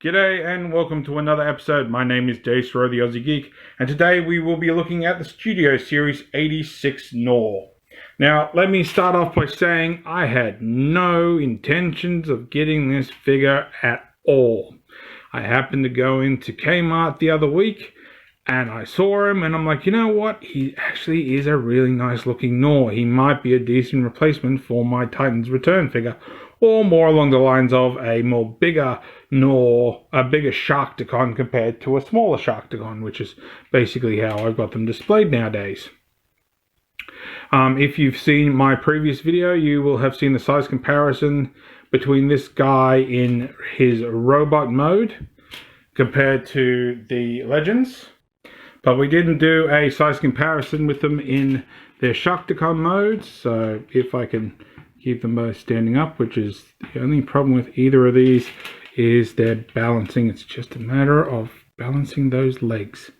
G'day and welcome to another episode. My name is Daethstro, the Aussie Geek, and today we will be looking at the Studio Series 86 Gnaw. Now, let me start off by saying I had no intentions of getting this figure at all. I happened to go into Kmart the other week and I saw him and I'm like, you know what? He actually is a really nice looking Gnaw. He might be a decent replacement for my Titans Return figure, or more along the lines of a more bigger Gnaw, a bigger Sharkticon compared to a smaller Sharkticon, which is basically how I've got them displayed nowadays. If you've seen my previous video, you will have seen the size comparison between this guy in his robot mode compared to the Legends. But we didn't do a size comparison with them in their Sharkticon mode, so if I can keep them both standing up, which is the only problem with either of these, is their balancing. It's just a matter of balancing those legs.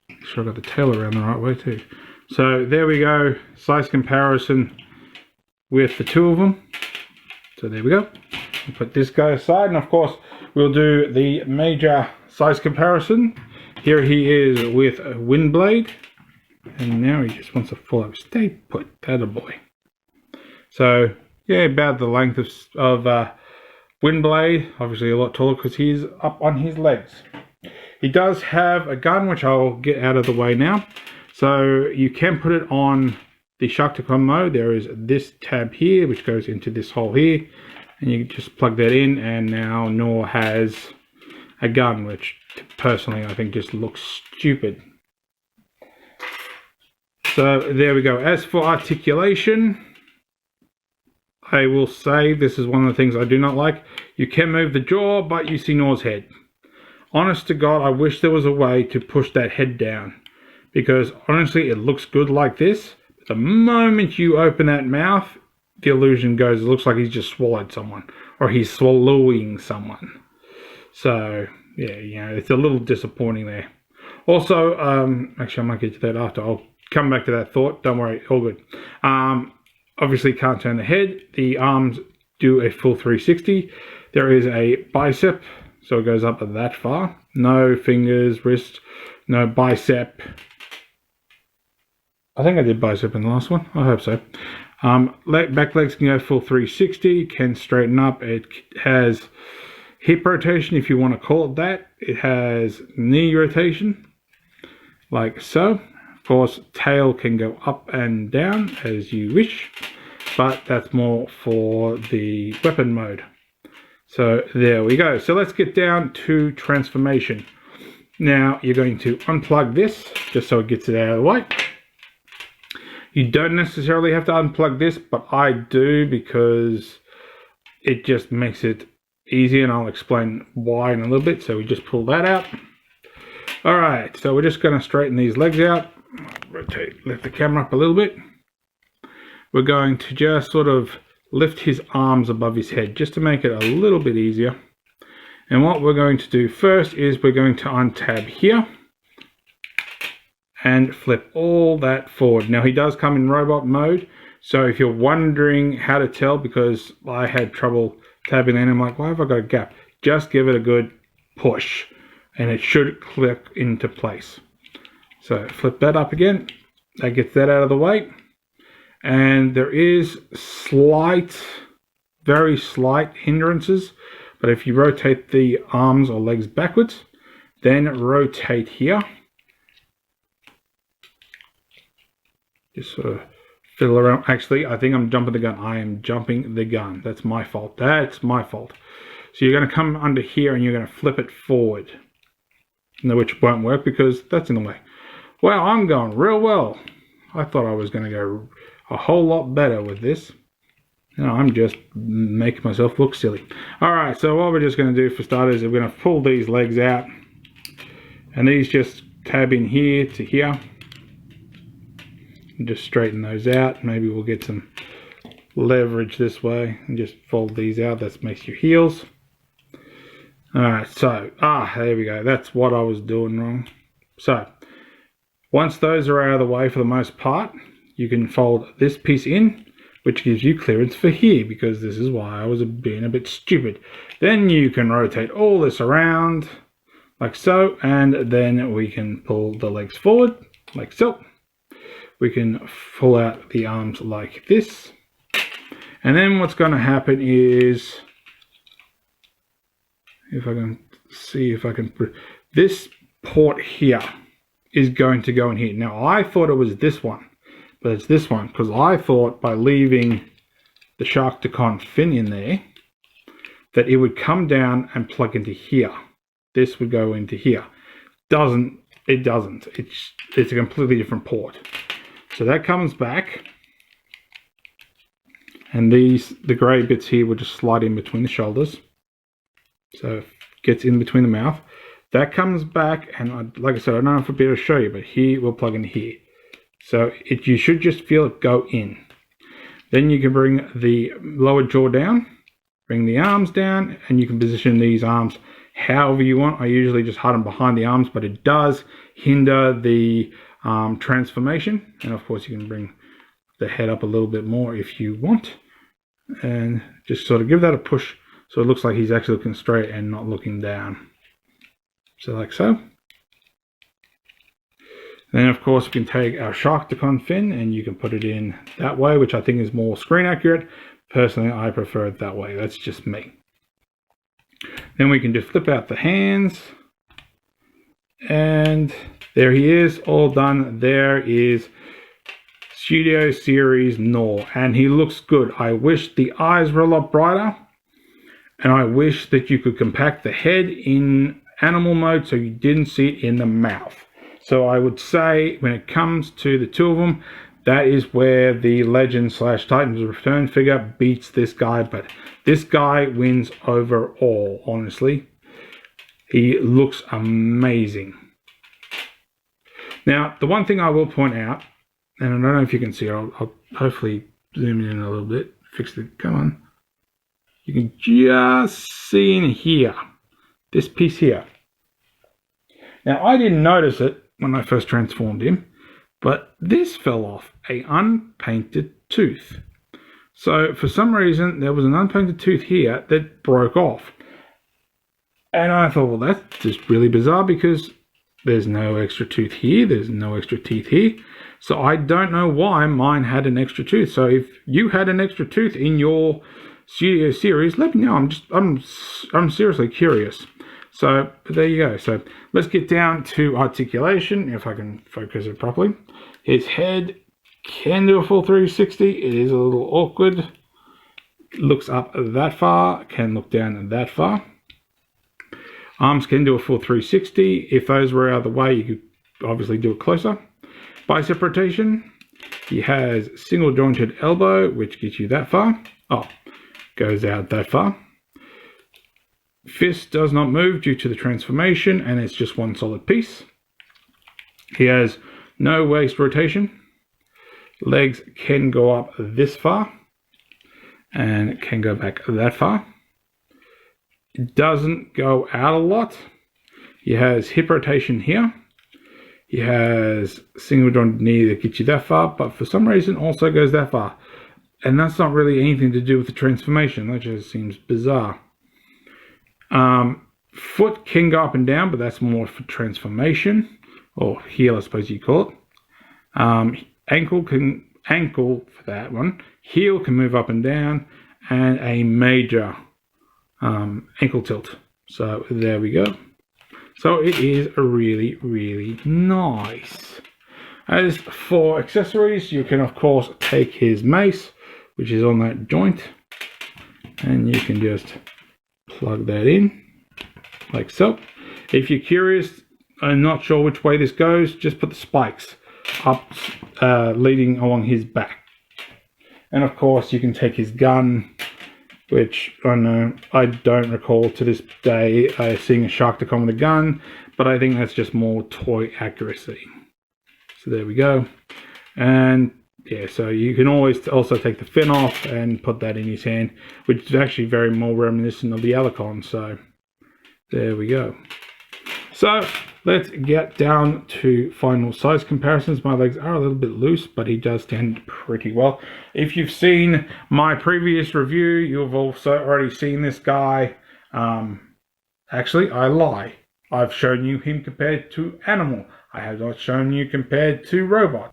Make sure I got the tail around the right way too. So there we go, size comparison with the two of them. So there we go. We'll put this guy aside, and of course we'll do the major size comparison. Here he is with a Windblade, and now he just wants a full-up. Stay put, that a boy. So yeah, about the length of Windblade, obviously a lot taller because he's up on his legs. He does have a gun, which I'll get out of the way now. So you can put it on the Sharkticon mode. There is this tab here, which goes into this hole here, and you can just plug that in, and now Gnaw has a gun, which personally I think just looks stupid. So there we go. As for articulation, I will say this is one of the things I do not like. You can move the jaw, but you see Gnaw's head. Honest to God, I wish there was a way to push that head down, because honestly it looks good like this. But the moment you open that mouth, the illusion goes, it looks like he's just swallowed someone, or he's swallowing someone. So yeah, you know, it's a little disappointing there. Also, actually I might get to that after. I'll come back to that thought. Don't worry, all good. Obviously can't turn the head. The arms do a full 360. There is a bicep, so it goes up that far. No fingers, wrist, no bicep. I think I did bicep in the last one. I hope so. Back legs can go full 360, can straighten up. It has hip rotation, if you want to call it that. It has knee rotation, like so. Of course, tail can go up and down as you wish, but that's more for the weapon mode. So there we go. So let's get down to transformation. Now you're going to unplug this just so it gets it out of the way. You don't necessarily have to unplug this, but I do because it just makes it easy, and I'll explain why in a little bit. So we just pull that out. All right, so we're just going to straighten these legs out. Rotate, lift the camera up a little bit. We're going to just sort of lift his arms above his head just to make it a little bit easier. And what we're going to do first is we're going to untab here and flip all that forward. Now he does come in robot mode, so if you're wondering how to tell, because I had trouble tabbing in, I'm like, why have I got a gap? Just give it a good push and it should click into place. So flip that up again. That gets that out of the way. And there is slight, very slight hindrances. But if you rotate the arms or legs backwards, then rotate here. Just sort of fiddle around. Actually, I think I'm jumping the gun. I am jumping the gun. That's my fault. That's my fault. So you're going to come under here and you're going to flip it forward. Which won't work because that's in the way. Well, I'm going real well. I thought I was going to go a whole lot better with this. You know, I'm just making myself look silly. Alright, so what we're just going to do for starters is we're going to pull these legs out. And these just tab in here to here. And just straighten those out. Maybe we'll get some leverage this way. And just fold these out. That makes your heels. Alright, so, there we go. That's what I was doing wrong. So, once those are out of the way for the most part, you can fold this piece in, which gives you clearance for here, because this is why I was being a bit stupid. Then you can rotate all this around like so, and then we can pull the legs forward like so. We can pull out the arms like this, and then what's going to happen is, if I can see if I can put this port here is going to go in here. Now I thought it was this one, but it's this one, because I thought by leaving the Sharkticon fin in there that it would come down and plug into here. This would go into here. It doesn't. It's a completely different port. So that comes back, and the grey bits here will just slide in between the shoulders. So it gets in between the mouth. That comes back, and like I said, I don't know if I'll be able to show you, but here will plug in here. So you should just feel it go in. Then you can bring the lower jaw down, bring the arms down, and you can position these arms however you want. I usually just hide them behind the arms, but it does hinder the transformation. And of course you can bring the head up a little bit more if you want, and just sort of give that a push so it looks like he's actually looking straight and not looking down. So like so. Then of course we can take our Sharkticon fin and you can put it in that way, which I think is more screen accurate. Personally, I prefer it that way. That's just me. Then we can just flip out the hands, and there he is, all done. There is Studio Series Gnaw, and he looks good. I wish the eyes were a lot brighter, and I wish that you could compact the head in animal mode so you didn't see it in the mouth. So I would say when it comes to the two of them, that is where the Legend / Titans Return figure beats this guy, but this guy wins overall, honestly. He looks amazing. Now, the one thing I will point out, and I don't know if you can see it, I'll hopefully zoom in a little bit, fix it, come on. You can just see in here, this piece here. Now, I didn't notice it when I first transformed him, but this fell off, an unpainted tooth. So for some reason, there was an unpainted tooth here that broke off. And I thought, well, that's just really bizarre because there's no extra tooth here, there's no extra teeth here. So I don't know why mine had an extra tooth. So if you had an extra tooth in your Studio series, let me know. I'm seriously curious. So there you go. So let's get down to articulation, if I can focus it properly. His head can do a full 360. It is a little awkward. Looks up that far, can look down that far. Arms can do a full 360. If those were out of the way, you could obviously do it closer. Bicep rotation. He has single jointed elbow, which gets you that far. Oh, goes out that far. Fist does not move due to the transformation, and it's just one solid piece. He has no waist rotation. Legs can go up this far, and it can go back that far. It doesn't go out a lot. He has hip rotation here. He has single jointed knee that gets you that far, but for some reason also goes that far. And that's not really anything to do with the transformation. That just seems bizarre. Foot can go up and down, but that's more for transformation, or heel, I suppose you call it. Ankle for that one. Heel can move up and down, and a major ankle tilt. So there we go. So it is really, really nice. As for accessories, you can of course take his mace, which is on that joint, and you can just plug that in like so. If you're curious and not sure which way this goes, just put the spikes up leading along his back. And of course you can take his gun, which I don't recall to this day seeing a Sharkticon with a gun, but I think that's just more toy accuracy. So there we go. And yeah, so you can always also take the fin off and put that in his hand, which is actually very more reminiscent of the Alicon. So there we go. So let's get down to final size comparisons. My legs are a little bit loose, but he does stand pretty well. If you've seen my previous review, you've also already seen this guy. Actually, I lie. I've shown you him compared to animal. I have not shown you compared to robot.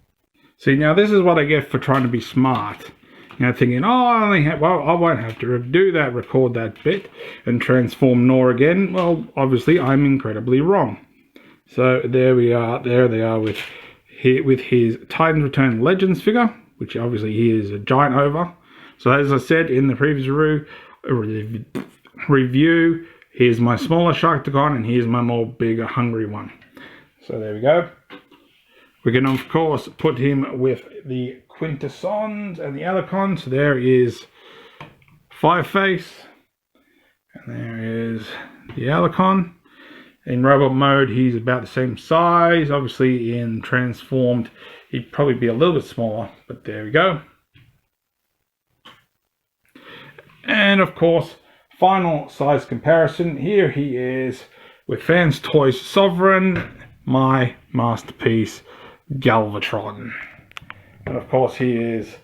See, now this is what I get for trying to be smart. You know, thinking, oh, I only have, well, I won't have to do that, record that bit, and transform Gnaw again. Well, obviously, I'm incredibly wrong. So there we are. There they are with his Titans Return Legends figure, which obviously he is a giant over. So as I said in the previous review, here's my smaller Sharkticon, and here's my more bigger, hungry one. So there we go. We can, of course, put him with the Quintessons and the Alicons. So there is Fireface, and there is the Alicon. In robot mode, he's about the same size. Obviously, in transformed, he'd probably be a little bit smaller, but there we go. And of course, final size comparison. Here he is with Fans Toys Sovereign, my masterpiece, Galvatron. And of course, he is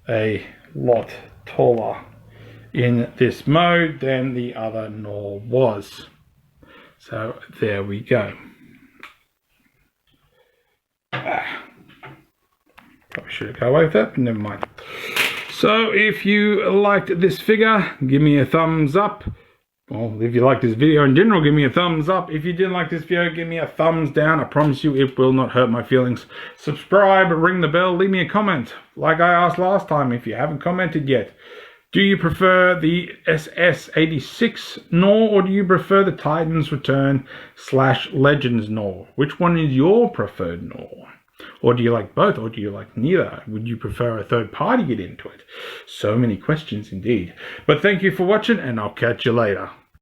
a lot taller in this mode than the other Gnaw was. So there we go. Probably should go away with that, but never mind. So if you liked this figure, give me a thumbs up. Well, if you like this video in general, give me a thumbs up. If you didn't like this video, give me a thumbs down. I promise you it will not hurt my feelings. Subscribe, ring the bell, leave me a comment. Like I asked last time, if you haven't commented yet. Do you prefer the SS86 Gnaw, or do you prefer the Titans Return / Legends Gnaw? Which one is your preferred Gnaw? Or do you like both, or do you like neither? Would you prefer a third party get into it? So many questions indeed. But thank you for watching, and I'll catch you later.